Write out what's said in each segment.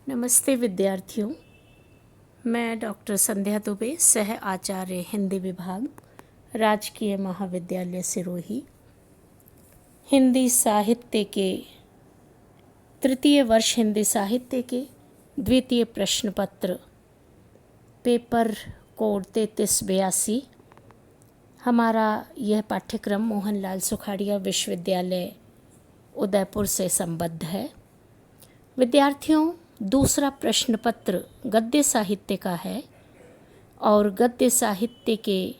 नमस्ते विद्यार्थियों। मैं डॉक्टर संध्या दुबे, सह आचार्य हिंदी विभाग, राजकीय महाविद्यालय सिरोही, हिंदी साहित्य के तृतीय वर्ष हिंदी साहित्य के द्वितीय प्रश्न पत्र पेपर कोड 3382। हमारा यह पाठ्यक्रम मोहनलाल सुखाड़िया विश्वविद्यालय उदयपुर से संबद्ध है। विद्यार्थियों, दूसरा प्रश्न पत्र गद्य साहित्य का है और गद्य साहित्य के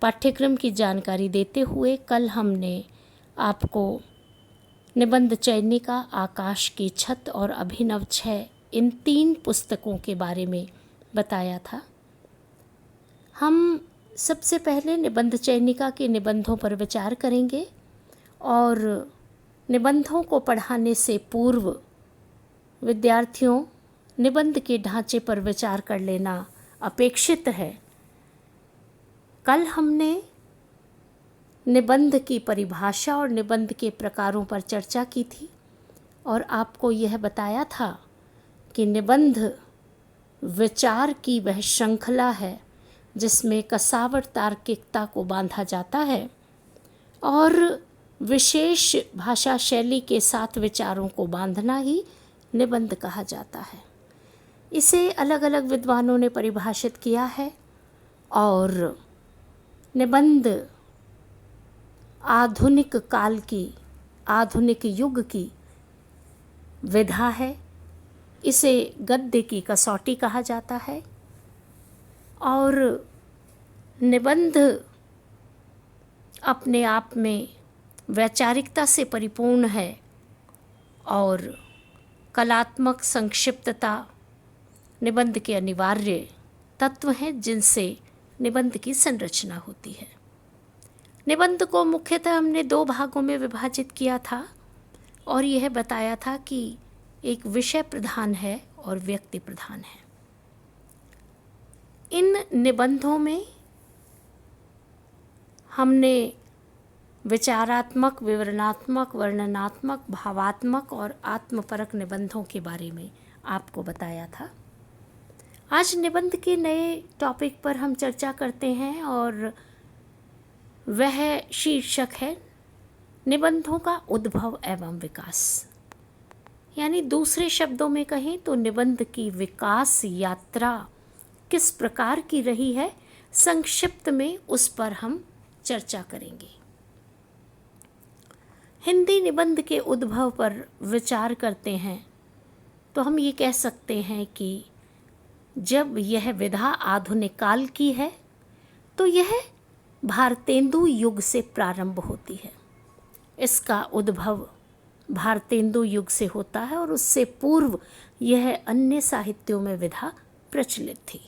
पाठ्यक्रम की जानकारी देते हुए कल हमने आपको निबंध चयनिका, आकाश की छत और अभिनव 6 इन 3 पुस्तकों के बारे में बताया था। हम सबसे पहले निबंध चयनिका के निबंधों पर विचार करेंगे और निबंधों को पढ़ाने से पूर्व विद्यार्थियों निबंध के ढांचे पर विचार कर लेना अपेक्षित है। कल हमने निबंध की परिभाषा और निबंध के प्रकारों पर चर्चा की थी और आपको यह बताया था कि निबंध विचार की वह श्रृंखला है जिसमें कसावट तार्किकता को बांधा जाता है और विशेष भाषा शैली के साथ विचारों को बांधना ही निबंध कहा जाता है। इसे अलग अलग विद्वानों ने परिभाषित किया है और निबंध आधुनिक काल की, आधुनिक युग की विधा है। इसे गद्य की कसौटी कहा जाता है और निबंध अपने आप में वैचारिकता से परिपूर्ण है और कलात्मक संक्षिप्तता निबंध के अनिवार्य तत्व हैं जिनसे निबंध की संरचना होती है। निबंध को मुख्यतः हमने 2 भागों में विभाजित किया था और यह बताया था कि एक विषय प्रधान है और व्यक्ति प्रधान है। इन निबंधों में हमने विचारात्मक, विवरणात्मक, वर्णनात्मक, भावात्मक और आत्मपरक निबंधों के बारे में आपको बताया था। आज निबंध के नए टॉपिक पर हम चर्चा करते हैं और वह शीर्षक है निबंधों का उद्भव एवं विकास। यानी दूसरे शब्दों में कहें तो निबंध की विकास यात्रा किस प्रकार की रही है, संक्षिप्त में उस पर हम चर्चा करेंगे। हिंदी निबंध के उद्भव पर विचार करते हैं तो हम ये कह सकते हैं कि जब यह विधा आधुनिक काल की है तो यह भारतेंदु युग से प्रारंभ होती है। इसका उद्भव भारतेंदु युग से होता है और उससे पूर्व यह अन्य साहित्यों में विधा प्रचलित थी।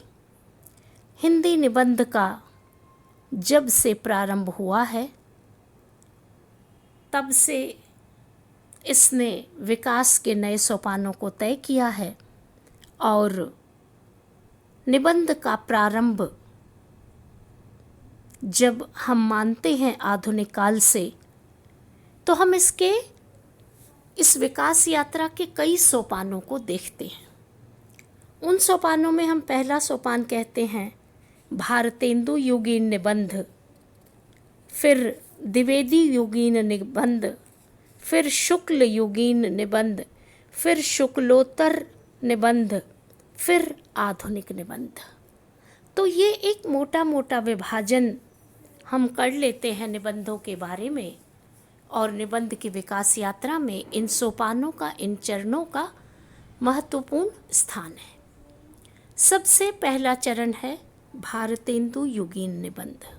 हिंदी निबंध का जब से प्रारंभ हुआ है तब से इसने विकास के नए सोपानों को तय किया है और निबंध का प्रारंभ जब हम मानते हैं आधुनिक काल से तो हम इस विकास यात्रा के कई सोपानों को देखते हैं। उन सोपानों में हम पहला सोपान कहते हैं भारतेंदु युगीन निबंध, फिर द्विवेदी युगीन निबंध, फिर शुक्ल युगीन निबंध, फिर शुक्लोत्तर निबंध, फिर आधुनिक निबंध। तो ये एक मोटा मोटा विभाजन हम कर लेते हैं निबंधों के बारे में और निबंध की विकास यात्रा में इन सोपानों का, इन चरणों का महत्वपूर्ण स्थान है। सबसे पहला चरण है भारतेंदु युगीन निबंध।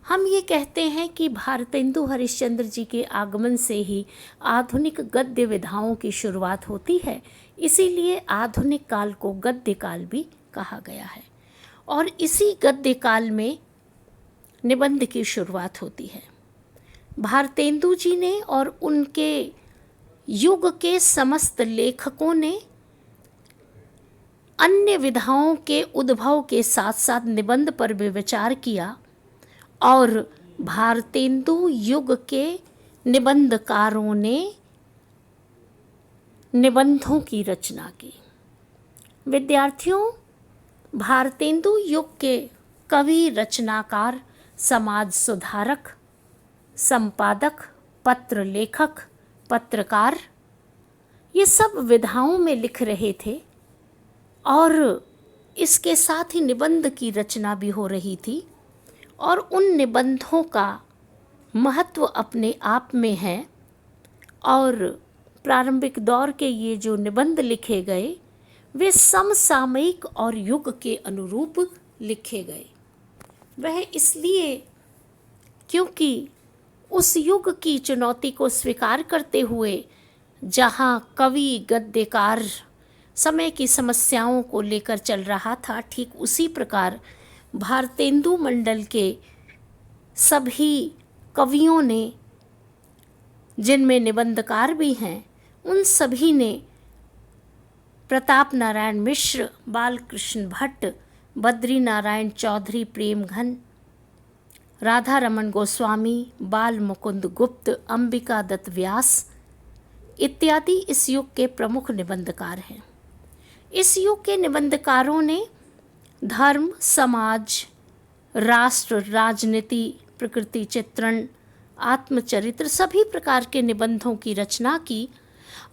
हम ये कहते हैं कि भारतेंदु हरिश्चंद्र जी के आगमन से ही आधुनिक गद्य विधाओं की शुरुआत होती है, इसीलिए आधुनिक काल को गद्य काल भी कहा गया है और इसी गद्य काल में निबंध की शुरुआत होती है। भारतेंदु जी ने और उनके युग के समस्त लेखकों ने अन्य विधाओं के उद्भव के साथ साथ निबंध पर भी विचार किया और भारतेंदु युग के निबंधकारों ने निबंधों की रचना की। विद्यार्थियों, भारतेंदु युग के कवि, रचनाकार, समाज सुधारक, संपादक, पत्र लेखक, पत्रकार, ये सब विधाओं में लिख रहे थे और इसके साथ ही निबंध की रचना भी हो रही थी। और उन निबंधों का महत्व अपने आप में है। और प्रारंभिक दौर के ये जो निबंध लिखे गए वे समसामयिक और युग के अनुरूप लिखे गए। वह इसलिए क्योंकि उस युग की चुनौती को स्वीकार करते हुए जहाँ कवि, गद्यकार समय की समस्याओं को लेकर चल रहा था, ठीक उसी प्रकार भारतेंदु मंडल के सभी कवियों ने, जिनमें निबंधकार भी हैं, उन सभी ने प्रताप नारायण मिश्र, बालकृष्ण भट्ट, बद्री नारायण चौधरी प्रेमघन, राधा रमन गोस्वामी, बाल मुकुंद गुप्त, अंबिका दत्त व्यास इत्यादि इस युग के प्रमुख निबंधकार हैं। इस युग के निबंधकारों ने धर्म, समाज, राष्ट्र, राजनीति, प्रकृति चित्रण, आत्मचरित्र सभी प्रकार के निबंधों की रचना की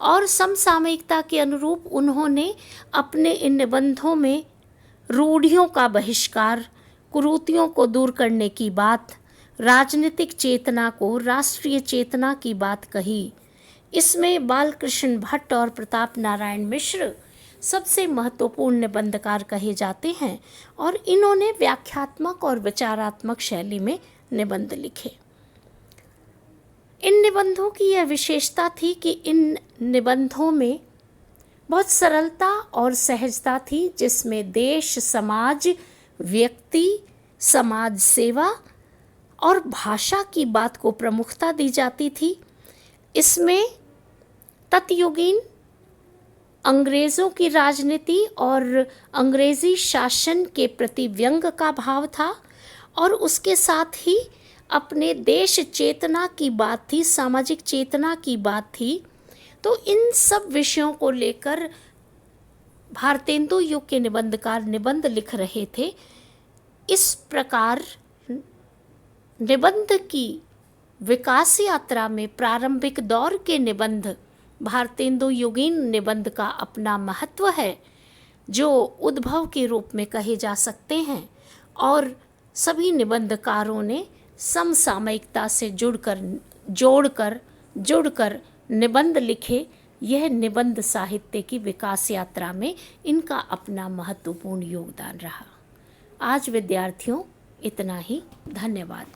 और समसामयिकता के अनुरूप उन्होंने अपने इन निबंधों में रूढ़ियों का बहिष्कार, कुरीतियों को दूर करने की बात, राजनीतिक चेतना को राष्ट्रीय चेतना की बात कही। इसमें बालकृष्ण भट्ट और प्रताप नारायण मिश्र सबसे महत्वपूर्ण निबंधकार कहे जाते हैं और इन्होंने व्याख्यात्मक और विचारात्मक शैली में निबंध लिखे। इन निबंधों की यह विशेषता थी कि इन निबंधों में बहुत सरलता और सहजता थी, जिसमें देश, समाज, व्यक्ति, समाज सेवा और भाषा की बात को प्रमुखता दी जाती थी। इसमें तत्युगीन अंग्रेज़ों की राजनीति और अंग्रेज़ी शासन के प्रति व्यंग का भाव था और उसके साथ ही अपने देश चेतना की बात थी, सामाजिक चेतना की बात थी। तो इन सब विषयों को लेकर भारतेंदु युग के निबंधकार निबंध लिख रहे थे। इस प्रकार निबंध की विकास यात्रा में प्रारंभिक दौर के निबंध, भारतेंदु युगीन निबंध का अपना महत्व है, जो उद्भव के रूप में कहे जा सकते हैं और सभी निबंधकारों ने समसामयिकता से जुड़कर निबंध लिखे। यह निबंध साहित्य की विकास यात्रा में इनका अपना महत्वपूर्ण योगदान रहा। आज विद्यार्थियों इतना ही। धन्यवाद।